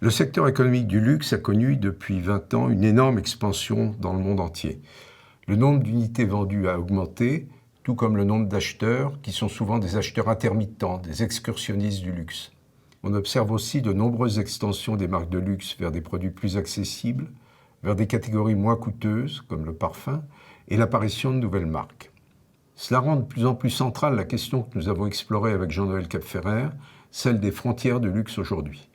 Le secteur économique du luxe a connu depuis 20 ans une énorme expansion dans le monde entier. Le nombre d'unités vendues a augmenté, tout comme le nombre d'acheteurs, qui sont souvent des acheteurs intermittents, des excursionnistes du luxe. On observe aussi de nombreuses extensions des marques de luxe vers des produits plus accessibles, vers des catégories moins coûteuses, comme le parfum, et l'apparition de nouvelles marques. Cela rend de plus en plus centrale la question que nous avons explorée avec Jean-Noël Capferrer, celle des frontières du luxe aujourd'hui.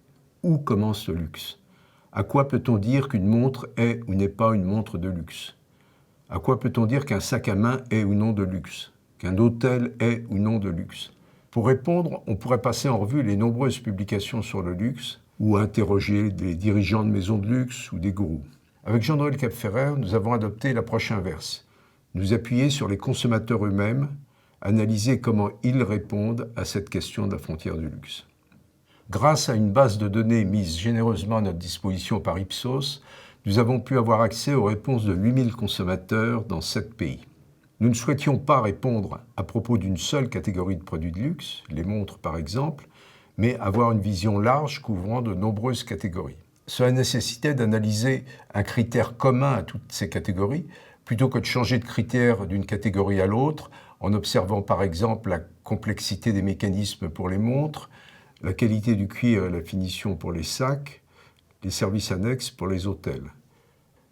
Où commence le luxe? À quoi peut-on dire qu'une montre est ou n'est pas une montre de luxe? À quoi peut-on dire qu'un sac à main est ou non de luxe? Qu'un hôtel est ou non de luxe? Pour répondre, on pourrait passer en revue les nombreuses publications sur le luxe ou interroger des dirigeants de maisons de luxe ou des gourous. Avec Jean-Noël Capferrer, nous avons adopté l'approche inverse. Nous appuyer sur les consommateurs eux-mêmes, analyser comment ils répondent à cette question de la frontière du luxe. Grâce à une base de données mise généreusement à notre disposition par Ipsos, nous avons pu avoir accès aux réponses de 8000 consommateurs dans 7 pays. Nous ne souhaitions pas répondre à propos d'une seule catégorie de produits de luxe, les montres par exemple, mais avoir une vision large couvrant de nombreuses catégories. Cela nécessitait d'analyser un critère commun à toutes ces catégories, plutôt que de changer de critère d'une catégorie à l'autre, en observant par exemple la complexité des mécanismes pour les montres, la qualité du cuir et la finition pour les sacs, les services annexes pour les hôtels.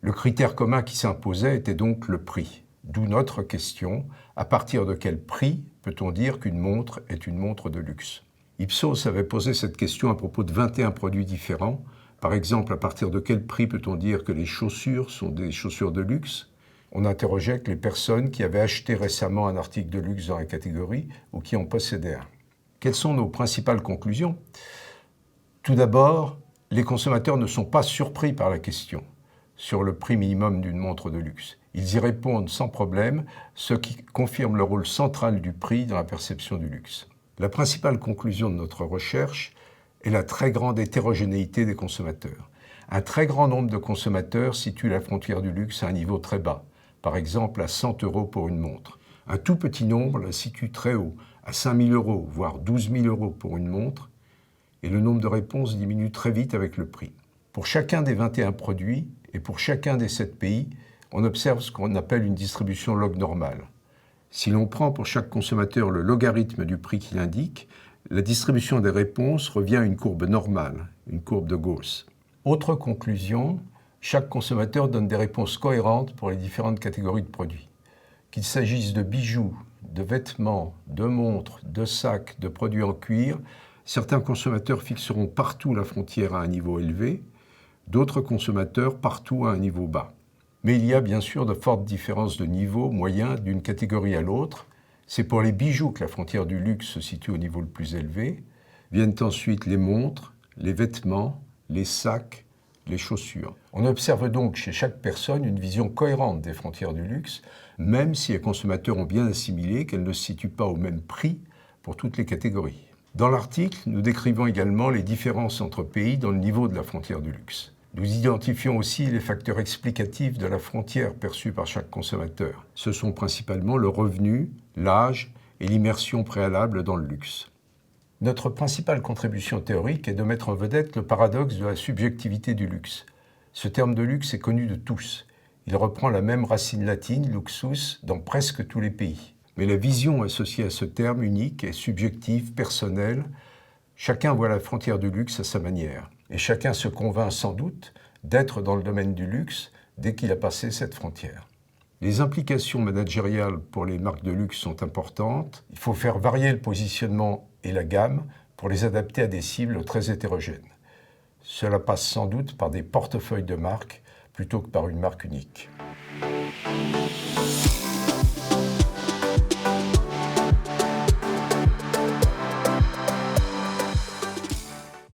Le critère commun qui s'imposait était donc le prix. D'où notre question, à partir de quel prix peut-on dire qu'une montre est une montre de luxe? Ipsos avait posé cette question à propos de 21 produits différents. Par exemple, à partir de quel prix peut-on dire que les chaussures sont des chaussures de luxe? On interrogeait que les personnes qui avaient acheté récemment un article de luxe dans la catégorie ou qui en possédaient un. Quelles sont nos principales conclusions? Tout d'abord, les consommateurs ne sont pas surpris par la question sur le prix minimum d'une montre de luxe. Ils y répondent sans problème, ce qui confirme le rôle central du prix dans la perception du luxe. La principale conclusion de notre recherche est la très grande hétérogénéité des consommateurs. Un très grand nombre de consommateurs situent la frontière du luxe à un niveau très bas, par exemple à 100 € pour une montre. Un tout petit nombre la situe très haut, à 5 000 €, voire 12 000 € pour une montre, et le nombre de réponses diminue très vite avec le prix. Pour chacun des 21 produits et pour chacun des 7 pays, on observe ce qu'on appelle une distribution log normale. Si l'on prend pour chaque consommateur le logarithme du prix qu'il indique, la distribution des réponses revient à une courbe normale, une courbe de Gauss. Autre conclusion, chaque consommateur donne des réponses cohérentes pour les différentes catégories de produits. Qu'il s'agisse de bijoux, de vêtements, de montres, de sacs, de produits en cuir, certains consommateurs fixeront partout la frontière à un niveau élevé, d'autres consommateurs partout à un niveau bas. Mais il y a bien sûr de fortes différences de niveau moyen d'une catégorie à l'autre. C'est pour les bijoux que la frontière du luxe se situe au niveau le plus élevé. Viennent ensuite les montres, les vêtements, les sacs, les chaussures. On observe donc chez chaque personne une vision cohérente des frontières du luxe, même si les consommateurs ont bien assimilé qu'elles ne se situent pas au même prix pour toutes les catégories. Dans l'article, nous décrivons également les différences entre pays dans le niveau de la frontière du luxe. Nous identifions aussi les facteurs explicatifs de la frontière perçue par chaque consommateur. Ce sont principalement le revenu, l'âge et l'immersion préalable dans le luxe. Notre principale contribution théorique est de mettre en vedette le paradoxe de la subjectivité du luxe. Ce terme de luxe est connu de tous. Il reprend la même racine latine, luxus, dans presque tous les pays. Mais la vision associée à ce terme unique est subjective, personnelle. Chacun voit la frontière du luxe à sa manière. Et chacun se convainc sans doute d'être dans le domaine du luxe dès qu'il a passé cette frontière. Les implications managériales pour les marques de luxe sont importantes. Il faut faire varier le positionnement et la gamme pour les adapter à des cibles très hétérogènes. Cela passe sans doute par des portefeuilles de marques plutôt que par une marque unique.